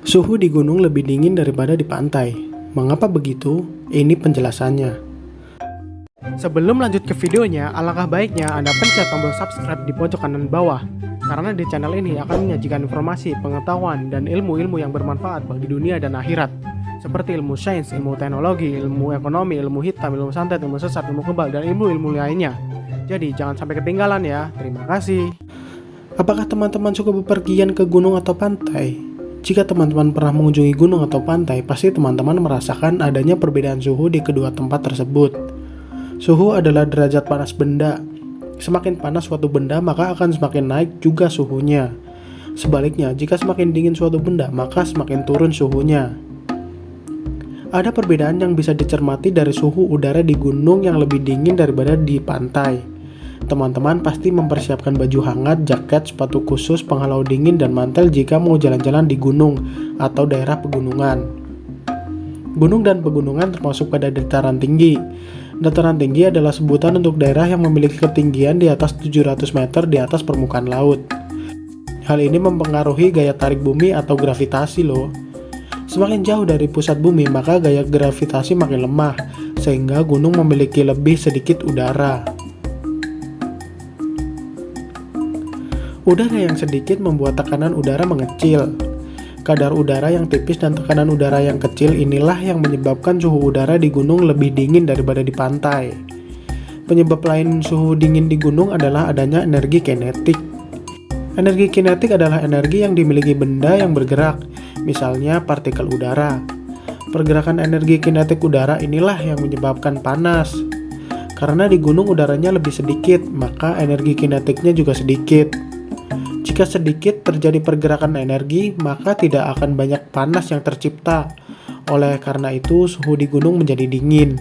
Suhu di gunung lebih dingin daripada di pantai. Mengapa begitu? Ini penjelasannya. Sebelum lanjut ke videonya, alangkah baiknya Anda pencet tombol subscribe di pojok kanan bawah. Karena di channel ini akan menyajikan informasi, pengetahuan, dan ilmu-ilmu yang bermanfaat bagi dunia dan akhirat. Seperti ilmu sains, ilmu teknologi, ilmu ekonomi, ilmu hitam, ilmu santet, ilmu sesat, ilmu kebal, dan ilmu-ilmu lainnya. Jadi jangan sampai ketinggalan ya. Terima kasih. Apakah teman-teman suka bepergian ke gunung atau pantai? Jika teman-teman pernah mengunjungi gunung atau pantai, pasti teman-teman merasakan adanya perbedaan suhu di kedua tempat tersebut. Suhu adalah derajat panas benda. Semakin panas suatu benda, maka akan semakin naik juga suhunya. Sebaliknya, jika semakin dingin suatu benda, maka semakin turun suhunya. Ada perbedaan yang bisa dicermati dari suhu udara di gunung yang lebih dingin daripada di pantai. Teman-teman pasti mempersiapkan baju hangat, jaket, sepatu khusus, penghalau dingin, dan mantel jika mau jalan-jalan di gunung atau daerah pegunungan. Gunung dan pegunungan termasuk pada dataran tinggi. Dataran tinggi adalah sebutan untuk daerah yang memiliki ketinggian di atas 700 meter di atas permukaan laut. Hal ini mempengaruhi gaya tarik bumi atau gravitasi loh. Semakin jauh dari pusat bumi, maka gaya gravitasi makin lemah, sehingga gunung memiliki lebih sedikit udara. Udara yang sedikit membuat tekanan udara mengecil. Kadar udara yang tipis dan tekanan udara yang kecil inilah yang menyebabkan suhu udara di gunung lebih dingin daripada di pantai. Penyebab lain suhu dingin di gunung adalah adanya energi kinetik. Energi kinetik adalah energi yang dimiliki benda yang bergerak, misalnya partikel udara. Pergerakan energi kinetik udara inilah yang menyebabkan panas. Karena di gunung udaranya lebih sedikit, maka energi kinetiknya juga sedikit. Jika sedikit terjadi pergerakan energi, maka tidak akan banyak panas yang tercipta. Oleh karena itu, suhu di gunung menjadi dingin.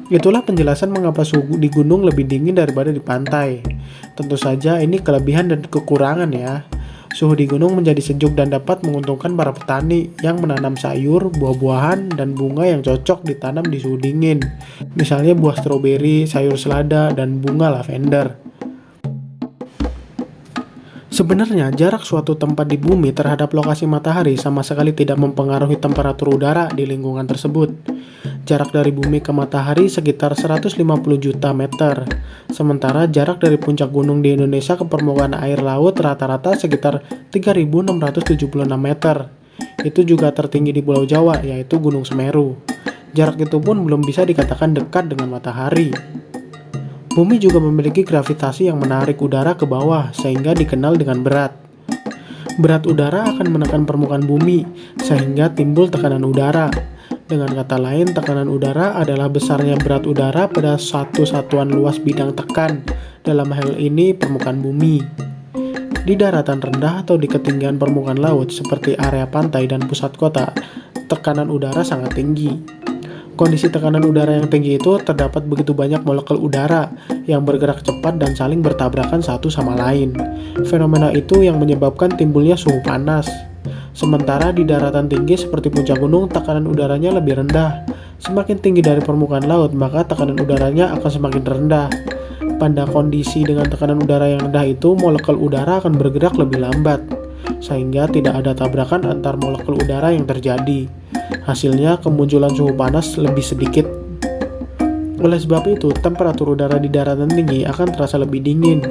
Itulah penjelasan mengapa suhu di gunung lebih dingin daripada di pantai. Tentu saja ini kelebihan dan kekurangan ya. Suhu di gunung menjadi sejuk dan dapat menguntungkan para petani yang menanam sayur, buah-buahan, dan bunga yang cocok ditanam di suhu dingin. Misalnya buah stroberi, sayur selada, dan bunga lavender. Sebenarnya, jarak suatu tempat di bumi terhadap lokasi matahari sama sekali tidak mempengaruhi temperatur udara di lingkungan tersebut. Jarak dari bumi ke matahari sekitar 150 juta meter, sementara jarak dari puncak gunung di Indonesia ke permukaan air laut rata-rata sekitar 3.676 meter. Itu juga tertinggi di Pulau Jawa, yaitu Gunung Semeru. Jarak itu pun belum bisa dikatakan dekat dengan matahari. Bumi juga memiliki gravitasi yang menarik udara ke bawah sehingga dikenal dengan berat. Berat udara akan menekan permukaan bumi sehingga timbul tekanan udara. Dengan kata lain, tekanan udara adalah besarnya berat udara pada satu satuan luas bidang tekan, dalam hal ini permukaan bumi. Di daratan rendah atau di ketinggian permukaan laut seperti area pantai dan pusat kota, tekanan udara sangat tinggi. Kondisi tekanan udara yang tinggi itu terdapat begitu banyak molekul udara yang bergerak cepat dan saling bertabrakan satu sama lain. Fenomena itu yang menyebabkan timbulnya suhu panas. Sementara di daratan tinggi seperti puncak gunung, tekanan udaranya lebih rendah. Semakin tinggi dari permukaan laut, maka tekanan udaranya akan semakin rendah. Pada kondisi dengan tekanan udara yang rendah itu, molekul udara akan bergerak lebih lambat, sehingga tidak ada tabrakan antar molekul udara yang terjadi. Hasilnya kemunculan suhu panas lebih sedikit. Oleh sebab itu, temperatur udara di daratan tinggi akan terasa lebih dingin.